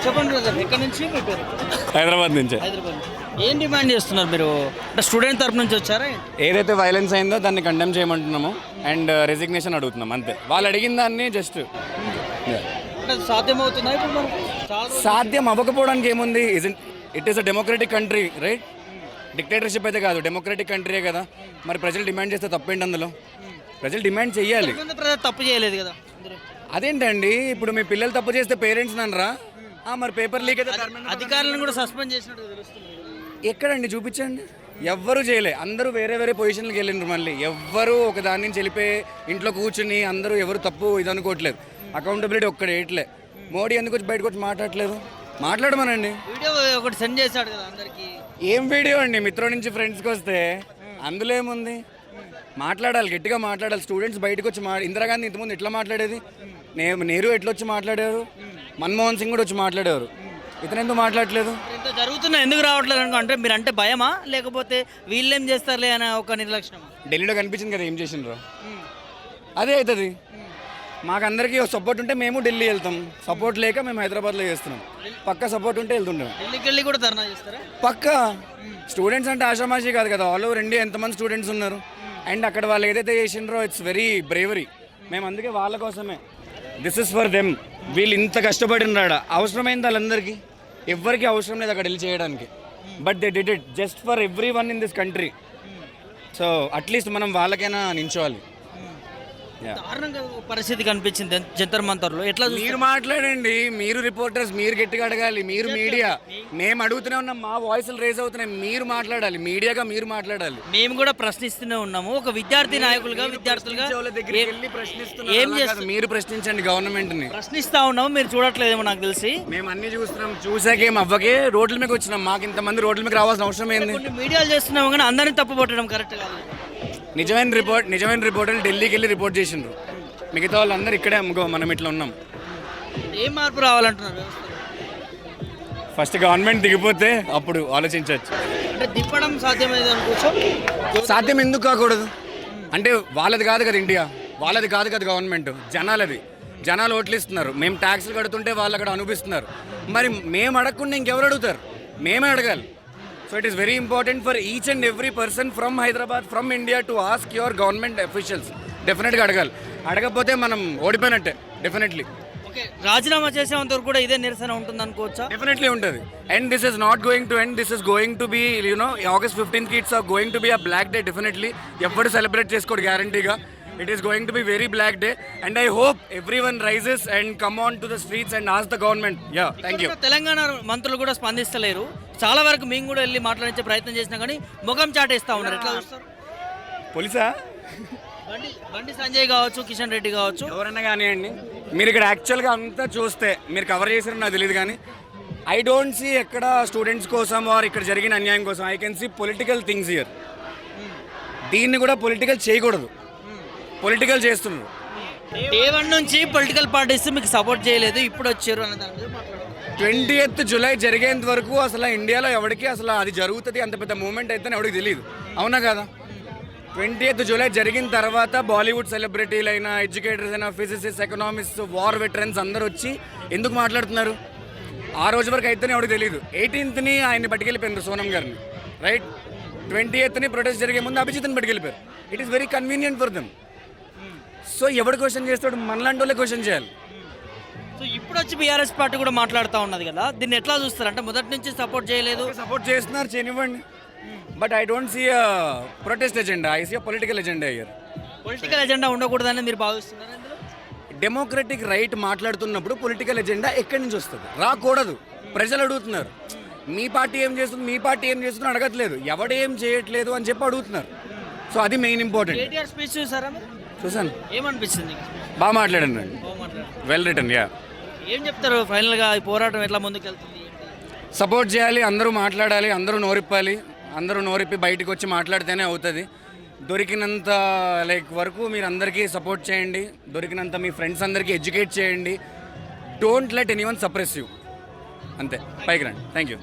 చెప్పండి బ్రదర్, ఎక్కడి నుంచి మీ పేరు? హైదరాబాద్ నుంచే. హైదరాబాద్ నుంచి. ఏం డిమాండ్ చేస్తున్నారు మీరు? అంటే స్టూడెంట్ తరపు నుంచి వచ్చారా? ఏదైతే వైలెన్స్ అయిందో దాన్ని కండెమ్ చేయమంటున్నాము అండ్ రెసిగ్నేషన్ అడుగుతున్నాం అంతే. వాళ్ళు అడిగిన దాన్ని జస్ట్ అంటే సాధ్యమవుతుందా ఇప్పుడు మనకు? చాలా సాధ్యం అవ్వకపోవడానికి ఏముంది? It is a democratic country, right? Dictatorship అయితే కాదు, డెమోక్రటిక్ కంట్రీయే కదా. మరి ప్రజలు డిమాండ్ చేస్తే తప్పేంటి అందులో? ప్రజలు డిమాండ్ చెయ్యాలి. కొంతమంది ప్రజలు తప్పు చేయలేదు కదా అందరూ. అదేంటండి, ఇప్పుడు మీ పిల్లలు తప్పు చేస్తే పేరెంట్స్ నన్నరా? మరి పేపర్ లీక్ అయితే అధికారులను కూడా సస్పెండ్ చేసినట్టు తెలుస్తుంది. ఎక్కడండి చూపించండి. ఎవ్వరూ చేయలే, అందరూ వేరే వేరే పొజిషన్కి వెళ్ళిండ్రు. మళ్ళీ ఎవ్వరూ ఒక దాని నుంచి వెళ్ళిపోయి ఇంట్లో కూర్చుని అందరూ ఎవరు తప్పు ఇది అనుకోవట్లేదు. అకౌంటబిలిటీ ఒక్కడే ఏట్లే. మోడీ ఎందుకు వచ్చి బయటకు వచ్చి మాట్లాడలేదు? మాట్లాడమనండి. వీడియో ఒకటి సెండ్ చేశాడు కదా అందరికి. ఏం వీడియో అండి? మిత్రుల నుంచి ఫ్రెండ్స్కి వస్తే అందులో ఏముంది? మాట్లాడాలి, గట్టిగా మాట్లాడాలి. స్టూడెంట్స్ బయటకు వచ్చి ఇందిరాగాంధీ ఇంతకుముందు ఎట్లా మాట్లాడేది? నెహ్రూ ఎట్లా వచ్చి మాట్లాడారు? మన్మోహన్ సింగ్ కూడా వచ్చి మాట్లాడారు. ఇతను ఎందుకు మాట్లాడలేదు? ఇంత జరుగుతున్నా ఎందుకు రావట్లేదు అనుకో, అంటే మీరు అంటే భయమా లేకపోతే వీళ్ళేం చేస్తారులే అనే ఒక నిర్లక్ష్యం? ఢిల్లీలో కనిపించింది కదా ఏం చేసిండ్రు, అదే అవుతుంది. మాకందరికీ సపోర్ట్ ఉంటే మేము ఢిల్లీ వెళ్తాం, సపోర్ట్ లేక మేము హైదరాబాద్లో చేస్తున్నాం. పక్క సపోర్ట్ ఉంటే వెళ్తుంటాం. ఢిల్లీకి వెళ్ళి కూడా ధర్నా చేస్తారా? పక్క స్టూడెంట్స్ అంటే ఆషామాషి కాదు కదా, ఆల్ ఓవర్ ఇండియా ఎంతమంది స్టూడెంట్స్ ఉన్నారు. అండ్ అక్కడ వాళ్ళు ఏదైతే చేసిండ్రో ఇట్స్ వెరీ బ్రేవరీ. మేము అందుకే వాళ్ళ కోసమే, దిస్ ఇస్ ఫర్ దెమ్. వీళ్ళు ఇంత కష్టపడినాడ అవసరమైంది వాళ్ళందరికీ? ఎవ్వరికీ అవసరం లేదు అక్కడ వెళ్ళి చేయడానికి. But they did it just for every one in this country. So at least మనం వాళ్ళకైనా నించోవాలి. దారుణంగా పరిస్థితి కనిపించింది జంతర్ మంతర్లో. ఎట్లా మీరు మాట్లాడండి, మీరు రిపోర్టర్స్, మీరు గట్టిగా అడగాలి. మీరు మీడియా, మేము అడుగుతూనే ఉన్నాం, మా వాయిస్లు రేజ్ అవుతున్నాయి. మీరు మాట్లాడాలి, మీడియాగా మీరు మాట్లాడాలి. మేము కూడా ప్రశ్నిస్తూనే ఉన్నాము. ఒక విద్యార్థి నాయకులుగా, విద్యార్థులుగా ఏం చేస్తారు? మీరు ప్రశ్నించండి గవర్నమెంట్ ని. ప్రశ్నిస్తా ఉన్నాము, మీరు చూడట్లేదేమో నాకు తెలిసి. మేము అన్ని చూస్తున్నాం, చూసాకేం అవ్వకే రోడ్ల మీద వచ్చినాం. మాకు ఇంతమంది రోడ్ల మీద రావాల్సిన అవసరం ఏంది? మీడియాలు చేస్తున్నాము కానీ అందరినీ తప్పు పట్టడం కరెక్ట్ కాదు. నిజమైన రిపోర్టర్లు ఢిల్లీకి వెళ్ళి రిపోర్ట్ చేసిండ్రు. మిగతా వాళ్ళందరూ ఇక్కడే మనం ఇట్లా ఉన్నాం. ఏం మార్పు రావాలంటున్నారు? ఫస్ట్ గవర్నమెంట్ దిగిపోతే అప్పుడు ఆలోచించవచ్చు. అంటే దిప్పడం సాధ్యమైంది అనుకోవచ్చు. సాధ్యం ఎందుకు కాకూడదు? అంటే వాళ్ళది కాదు కదా ఇండియా, వాళ్ళది కాదు కదా గవర్నమెంట్, జనాలది. జనాలు ఓట్లు ఇస్తున్నారు. మేము ట్యాక్స్లు కడుతుంటే వాళ్ళు అక్కడ అనుభవిస్తున్నారు. మరి మేము అడగకుండా ఇంకెవరు అడుగుతారు? మేమే అడగాలి. So it is very important for each and every person from Hyderabad, from India to ask your government officials. Definitely అడగాలి. అడగకపోతే మనం ఓడిపోయినట్టే డెఫినెట్లీ. ఓకే, రాజీనామా చేసేంత వరకు కూడా ఇదే నిరసన ఉంటుంది అనుకోవచ్చా? డెఫినెట్లీ ఉంటుంది. And this is not going to end. This is going to be August 15th it's going to be a black day. Definitely ఎప్పుడు సెలబ్రేట్ చేసుకోడు గ్యారంటీగా. It is going to be very black day and I hope everyone rises and come on to the streets and ask the government. Yeah, thank you. Telangana మంత్రులు కూడా స్పందిస్తలేరు. చాలా వరకు మేము కూడా వెళ్ళి మాట్లాడించే ప్రయత్నం చేసినా కానీ ముఖం చాటేస్తా ఉన్నారు. ఎట్లా చూస్తారు? పోలీసా? బండి సంజయ్ కావచ్చు, కిషన్ రెడ్డి కావచ్చు, ఎవరైనా కానివ్వండి. మీరు ఇక్కడ యాక్చువల్గా అంతా చూస్తే మీరు కవర్ చేసారో నాకు తెలియదు కానీ ఐ డోంట్ సీ ఎక్కడ స్టూడెంట్స్ కోసం ఆర్ ఇక్కడ జరిగిన అన్యాయం కోసం. I can see political things here. దీన్ని కూడా పొలిటికల్ చేయకూడదు, పొలిటికల్ చేస్తున్నారు. డే 1 నుంచి పొలిటికల్ పార్టీస్ మీకు సపోర్ట్ చేయలేదు, ఇప్పుడు వచ్చారు అన్న దాని మీద మాట్లాడుతున్నారు. 20th July జరిగేంత వరకు అసలు ఇండియాలో ఎవరికి అసలు అది జరుగుతుంది అంత పెద్ద మూమెంట్ అయితే ఎవరికి తెలియదు. అవునా కదా? 20th July జరిగిన తర్వాత బాలీవుడ్ సెలబ్రిటీలు అయినా, ఎడ్యుకేటర్స్ అయినా, ఫిజిసిస్ట్, ఎకనామిస్ట్, వార్ వెటరన్స్ అందరూ వచ్చి ఎందుకు మాట్లాడుతున్నారు? ఆ రోజు వరకు అయితేనే ఎవరికి తెలియదు. 18th ఆయన్ని పట్టుకెళ్ళిపోయారు, సోనం గారిని, రైట్? 20th ప్రొటెస్ట్ జరిగే ముందు అభిజిత్ని పట్టుకెళ్ళిపోయారు. It is very convenient for them. So ఎవడు క్వశ్చన్ చేస్తాడు? మనలాంటి వాళ్ళే క్వశ్చన్ చేయాలి. సో ఇప్పుడు వచ్చి బీఆర్ఎస్ పార్టీ కూడా మాట్లాడుతూ ఉన్నది కదా, దీన్ని ఎట్లా చూస్తారు? అంటే మొదటి నుంచి సపోర్ట్ చేయలేదు. సపోర్ట్ చేస్తున్నారు, చేయనివ్వండి. But I don't see a protest agenda, I see a political agenda here. Political agenda ఉండకూడదని మీరు భావిస్తున్నారు? డెమోక్రటిక్ రైట్ మాట్లాడుతున్నప్పుడు పొలిటికల్ ఎజెండా ఎక్కడి నుంచి వస్తుంది? రాకూడదు. ప్రజలు అడుగుతున్నారు, మీ పార్టీ ఏం చేస్తుంది, మీ పార్టీ ఏం చేస్తుంది అడగట్లేదు, ఎవడేం చేయట్లేదు అని చెప్పి అడుగుతున్నారు. సో అది మెయిన్ ఇంపార్టెంట్. కేటీఆర్ స్పీచ్ చూసారా? చూసాను. ఏమనిపించింది? బాగా మాట్లాడండి, వెల్ రిటర్న్. యా, ఏం చెప్తారు ఫైనల్గా ఈ పోరాటం ఎట్లా ముందుకు వెళ్తుంది? సపోర్ట్ చేయాలి, అందరూ మాట్లాడాలి, అందరూ నోరిప్పాలి. అందరూ నోరిప్పి బయటకు వచ్చి మాట్లాడితేనే అవుతుంది. దొరికినంత వరకు మీరు అందరికీ సపోర్ట్ చేయండి, దొరికినంత మీ ఫ్రెండ్స్ అందరికీ ఎడ్యుకేట్ చేయండి. Don't let anyone suppress you. అంతే, పైకి రండి. Thank you.